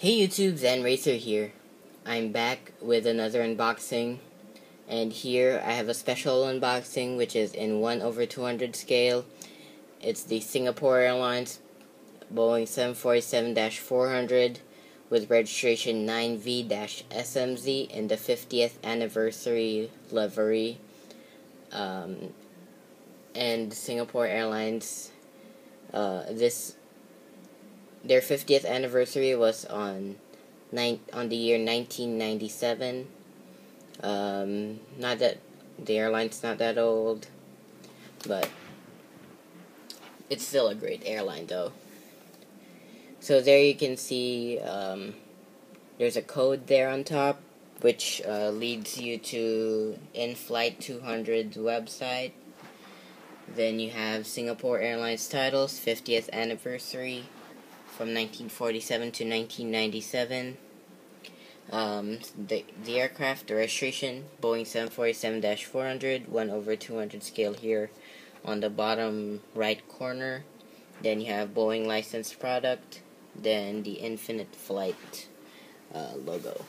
Hey YouTube, XanRacer here. I'm back with another unboxing, and here I have a special unboxing which is in 1/200 scale. It's the Singapore Airlines Boeing 747-400 with registration 9V-SMZ in the 50th anniversary livery. And Singapore Airlines, their 50th anniversary was on the year 1997. Not that the airline's not that old, but it's still a great airline though. So there you can see there's a code there on top, which leads you to Inflight 200's website. Then you have Singapore Airlines titles, 50th anniversary from 1947 to 1997. The aircraft, the registration, Boeing 747-400, 1/200 scale here on the bottom right corner. Then you have Boeing licensed product, then the Infinite Flight logo.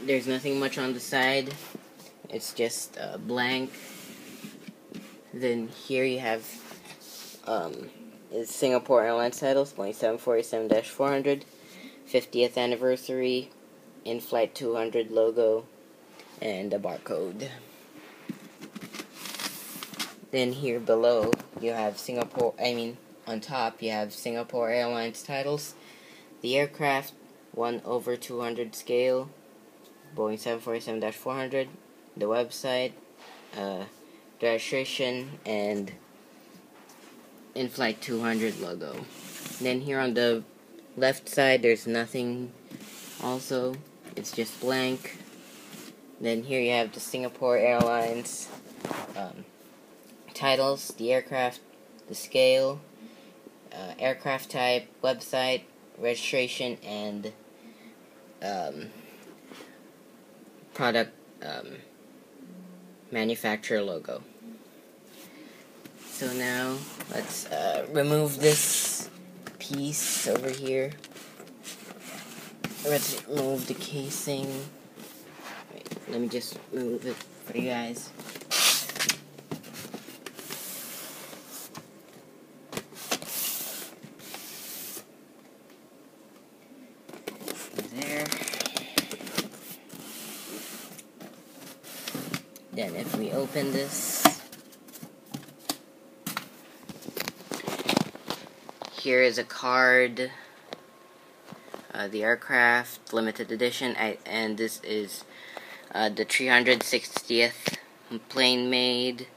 There's nothing much on the side, it's just blank. Then here you have is Singapore Airlines titles, Boeing 747-400, 50th anniversary, Inflight 200 logo, and a barcode. Then here below you have on top you have Singapore Airlines titles, the aircraft, 1/200 scale, Boeing 747-400, the website, the registration, and Inflight 200 logo. Then here on the left side there's nothing also, it's just blank. Then here you have the Singapore Airlines titles, the aircraft, the scale, aircraft type, website, registration, and product manufacturer logo. So now let's remove this piece over here. Let's remove the casing. Wait, let me just remove it for you guys. There. Then if we open this, here is a card, the aircraft, limited edition, and this is the 360th plane made,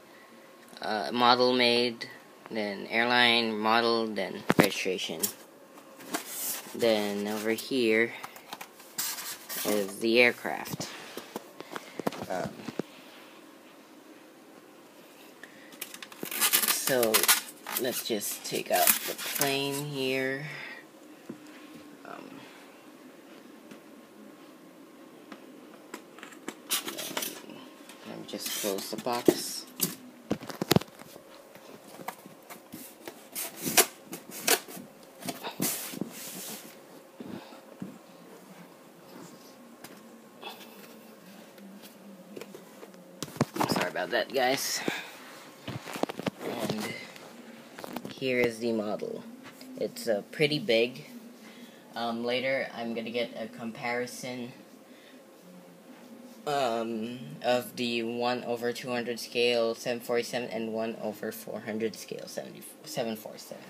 model made, then airline, model, then registration. Then over here is the aircraft. So let's just take out the plane here. Let me just close the box. Sorry about that, guys. Here is the model. It's pretty big. Later I'm gonna get a comparison of the 1/200 scale 747 and 1/400 scale 747.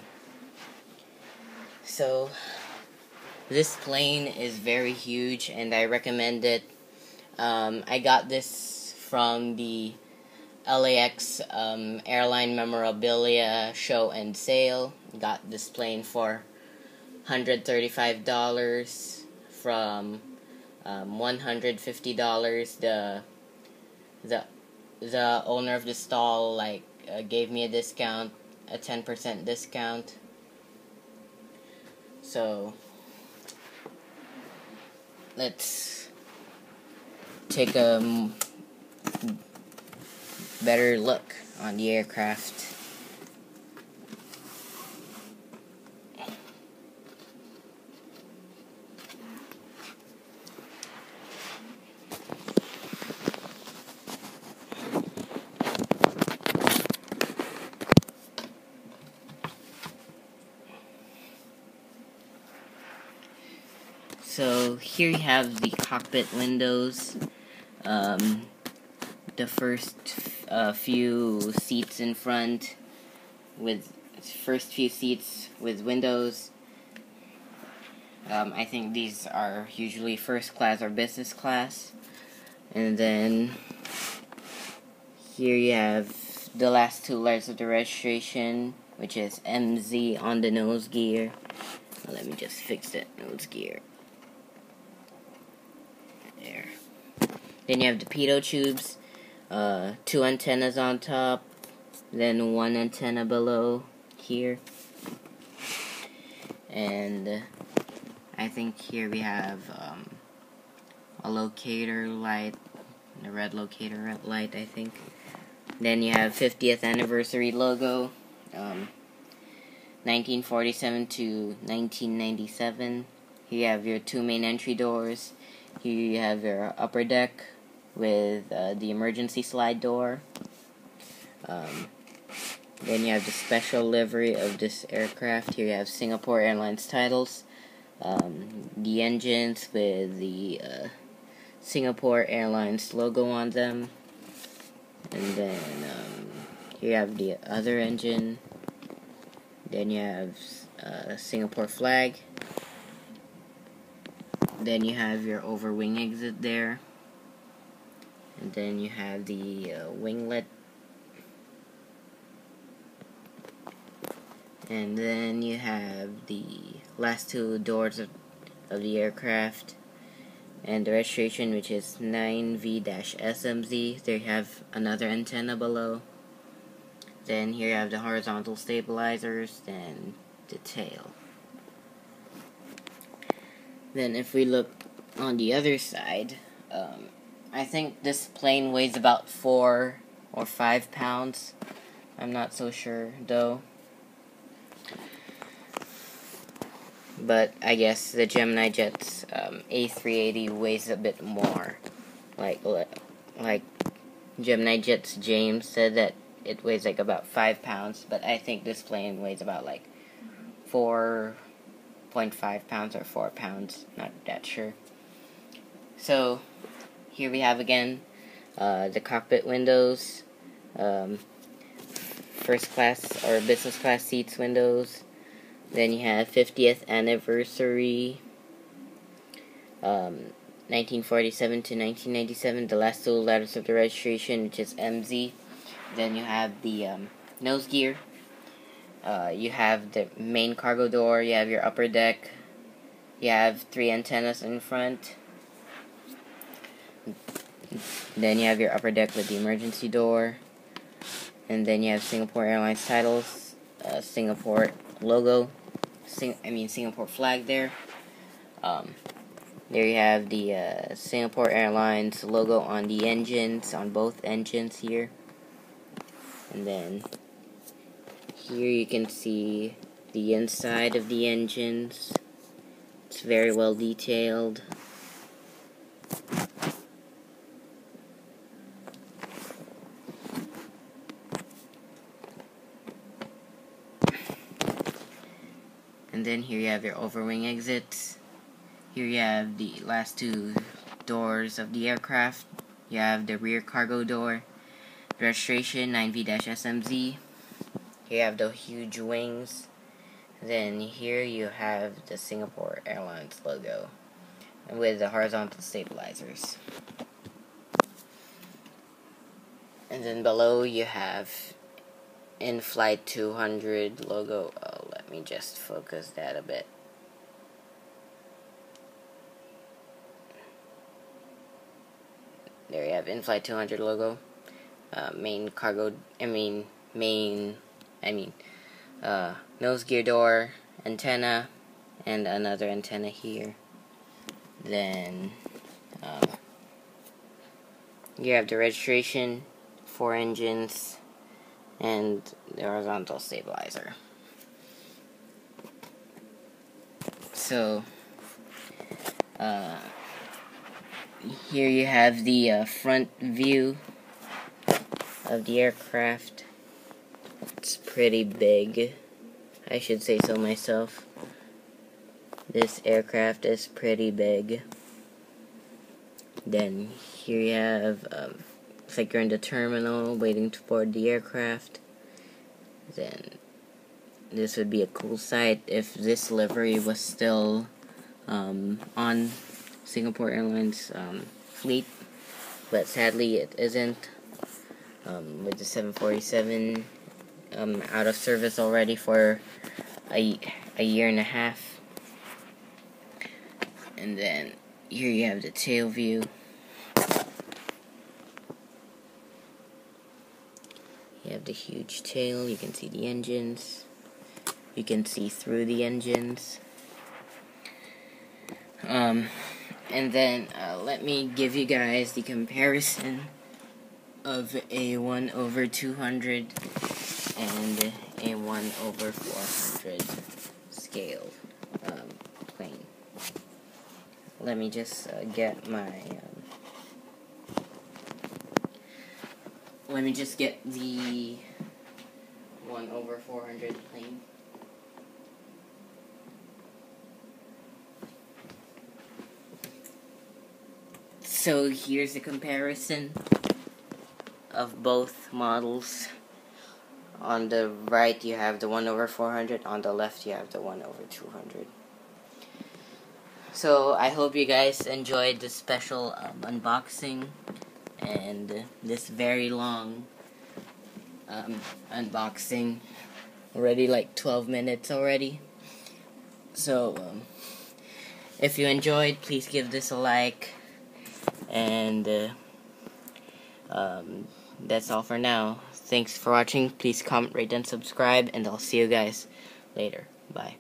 So this plane is very huge and I recommend it. I got this from the LAX airline memorabilia show and sale. Got this plane for $135 from $150. The owner of the stall gave me a discount, a 10% discount. So let's take a better look on the aircraft. So here you have the cockpit windows. The first few seats in front with windows. I think these are usually first class or business class. And then here you have the last two letters of the registration, which is MZ on the nose gear. Let me just fix that nose gear. There. Then you have the pitot tubes, 2 antennas on top, then 1 antenna below here. And I think here we have a locator light, a red locator light, I think. Then you have 50th anniversary logo, 1947 to 1997. Here you have your 2 main entry doors. Here you have your upper deck with the emergency slide door. Then you have the special livery of this aircraft. Here you have Singapore Airlines titles. The engines with the Singapore Airlines logo on them. And then here you have the other engine. Then you have Singapore flag. Then you have your overwing exit there. And then you have the winglet. And then you have the last 2 doors of the aircraft. And the registration, which is 9V-SMZ. There you have another antenna below. Then here you have the horizontal stabilizers, then the tail. Then if we look on the other side, I think this plane weighs about 4 or 5 pounds. I'm not so sure though. But I guess the Gemini Jet's A380 weighs a bit more. Like Gemini Jet's James said that it weighs like about 5 pounds, but I think this plane weighs about like 4.5 pounds or 4 pounds. Not that sure. So here we have again the cockpit windows, first class or business class seats windows. Then you have 50th anniversary, 1947 to 1997, the last 2 letters of the registration, which is MZ. Then you have the nose gear. You have the main cargo door. You have your upper deck. You have 3 antennas in front. Then you have your upper deck with the emergency door. And then you have Singapore Airlines titles, Singapore logo. Singapore flag there. There you have the Singapore Airlines logo on the engines, on both engines here. And then here you can see the inside of the engines. It's very well detailed. And then here you have your overwing exits. Here you have the last 2 doors of the aircraft. You have the rear cargo door. Registration 9V-SMZ. Here you have the huge wings. Then here you have the Singapore Airlines logo with the horizontal stabilizers. And then below you have Inflight 200 logo. Oh, let me just focus that a bit. There you have Inflight 200 logo. Nose gear door, antenna, and another antenna here. Then you have the registration, 4 engines, and the horizontal stabilizer. So here you have the front view of the aircraft. It's pretty big, I should say so myself. This aircraft is pretty big. Then here you have, it's like you're in the terminal waiting to board the aircraft. Then this would be a cool sight if this livery was still on Singapore Airlines fleet, but sadly it isn't. With the 747 out of service already for a year and a half. And then here you have the tail view. You have the huge tail, you can see the engines, you can see through the engines. And then let me give you guys the comparison of a 1/200 and a 1/400 scale plane. Let me just get my let me just get the 1/400 plane. So here's the comparison of both models. On the right you have the 1/400, on the left you have the 1/200. So I hope you guys enjoyed this special unboxing and this very long unboxing. Already like 12 minutes already. So if you enjoyed, please give this a like, and that's all for now. Thanks for watching. Please comment, rate, and subscribe, and I'll see you guys later. Bye.